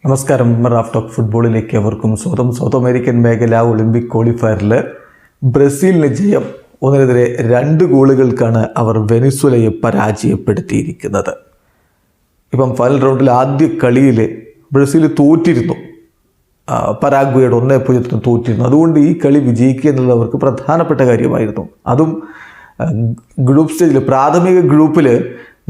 നമസ്കാരം. Raf talk ഫുട്ബോളിലേക്ക് അവർക്കും സ്വന്തം സൗത്ത് അമേരിക്കൻ മേഖല ഒളിമ്പിക് ക്വാളിഫയറിൽ ബ്രസീലിന് ജയം. 1-നെതിരെ 2 ഗോളുകൾക്കാണ് അവർ വെനിസ്വലയെ പരാജയപ്പെടുത്തിയിരിക്കുന്നത്. ഇപ്പം ഫൈനൽ റൗണ്ടിൽ ആദ്യ കളിയിൽ ബ്രസീൽ തോറ്റിരുന്നു, പരാഗ്വേയുടെ 1-0 തോറ്റിരുന്നു. അതുകൊണ്ട് ഈ കളി വിജയിക്കുക എന്നുള്ളത് അവർക്ക് പ്രധാനപ്പെട്ട കാര്യമായിരുന്നു. അതും ഗ്രൂപ്പ് സ്റ്റേജിൽ പ്രാഥമിക ഗ്രൂപ്പിൽ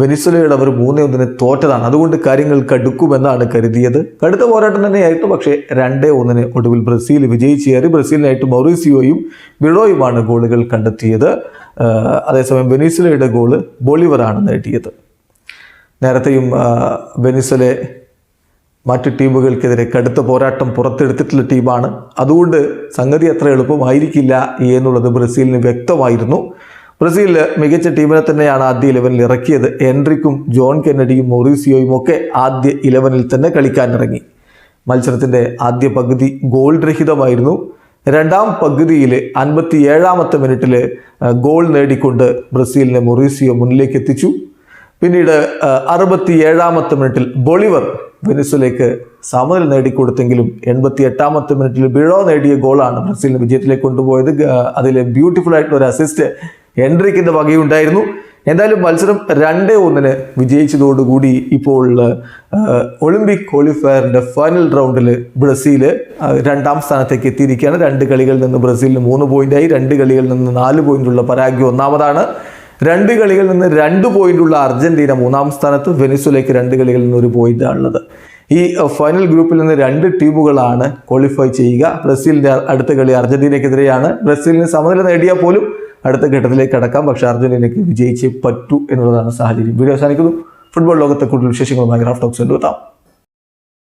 വെനിസ്വലയുടെ അവർ 3-1 തോറ്റതാണ്. അതുകൊണ്ട് കാര്യങ്ങൾ കടുക്കുമെന്നാണ് കരുതിയത്. കടുത്ത പോരാട്ടം തന്നെയായിരുന്നു. പക്ഷേ 2-1 ഒടുവിൽ ബ്രസീൽ വിജയിച്ചു കയറി. ബ്രസീലിനായിട്ട് മൗറീസിയോയും വിളോയുമാണ് ഗോളുകൾ കണ്ടെത്തിയത്. അതേസമയം വെനിസ്വലയുടെ ഗോള് ബൊളിവറാണ് നേടിയത്. നേരത്തെയും വെനിസ്വല മറ്റ് ടീമുകൾക്കെതിരെ കടുത്ത പോരാട്ടം പുറത്തെടുത്തിട്ടുള്ള ടീമാണ്. അതുകൊണ്ട് സംഗതി അത്ര എളുപ്പമായിരിക്കില്ല എന്നുള്ളത് ബ്രസീലിന് വ്യക്തമായിരുന്നു. ബ്രസീലിൽ മികച്ച ടീമിനെ തന്നെയാണ് ആദ്യ 11-ൽ ഇറക്കിയത്. എൻട്രിക്കും ജോൺ കെന്നഡിയും മൊറീസിയോയും ഒക്കെ ആദ്യ 11-ൽ തന്നെ കളിക്കാനിറങ്ങി. മത്സരത്തിൻ്റെ ആദ്യ പകുതി ഗോൾ രഹിതമായിരുന്നു. രണ്ടാം പകുതിയിൽ 57-ാമത്തെ മിനിറ്റിൽ ഗോൾ നേടിക്കൊണ്ട് ബ്രസീലിനെ മൊറീസിയോ മുന്നിലേക്ക് എത്തിച്ചു. പിന്നീട് 67-ാമത്തെ മിനിറ്റിൽ ബൊളിവർ വെനിസ്വലയ്ക്ക് സമനില നേടിക്കൊടുത്തെങ്കിലും 88-ാമത്തെ മിനിറ്റിൽ ബിഴോ നേടിയ ഗോളാണ് ബ്രസീലിനെ വിജയത്തിലേക്ക് കൊണ്ടുപോയത്. അതിൽ ബ്യൂട്ടിഫുൾ ആയിട്ടുള്ള ഒരു അസിസ്റ്റ് എൻട്രിക്കിൻ്റെ വകയുണ്ടായിരുന്നു. എന്തായാലും മത്സരം 2-1 വിജയിച്ചതോടുകൂടി ഇപ്പോൾ ഒളിമ്പിക് ക്വാളിഫയറിൻ്റെ ഫൈനൽ റൗണ്ടിൽ ബ്രസീൽ 2ാം സ്ഥാനത്തേക്ക് എത്തിയിരിക്കുകയാണ്. 2 കളികളിൽ നിന്ന് ബ്രസീലിന് 3 പോയിൻ്റായി. 2 കളികളിൽ നിന്ന് 4 പോയിൻ്റുള്ള പരാഗ്വേ ഒന്നാമതാണ്. 2 കളികളിൽ നിന്ന് 2 പോയിൻ്റുള്ള അർജന്റീന 3ാം സ്ഥാനത്ത്. വെനിസ്വലയ്ക്ക് 2 കളികളിൽ നിന്ന് 1 പോയിൻ്റാണുള്ളത്. ഈ ഫൈനൽ ഗ്രൂപ്പിൽ നിന്ന് 2 ടീമുകളാണ് ക്വാളിഫൈ ചെയ്യുക. ബ്രസീലിൻ്റെ അടുത്ത കളി അർജന്റീനയ്ക്കെതിരെയാണ്. ബ്രസീലിന് സമനില നേടിയാൽ പോലും അടുത്ത ഘട്ടത്തിലേക്ക് കടക്കാം. പക്ഷേ അർജന്റീനയ്ക്ക് വിജയിച്ചേ പറ്റൂ എന്നുള്ളതാണ് സാഹചര്യം. വീഡിയോ അവസാനിക്കുന്നു. ഫുട്ബോൾ ലോകത്തെ കൂടുതൽ വിശേഷങ്ങളുമായി റാഫ് ടോക്സ് കൊണ്ടുവെത്താം.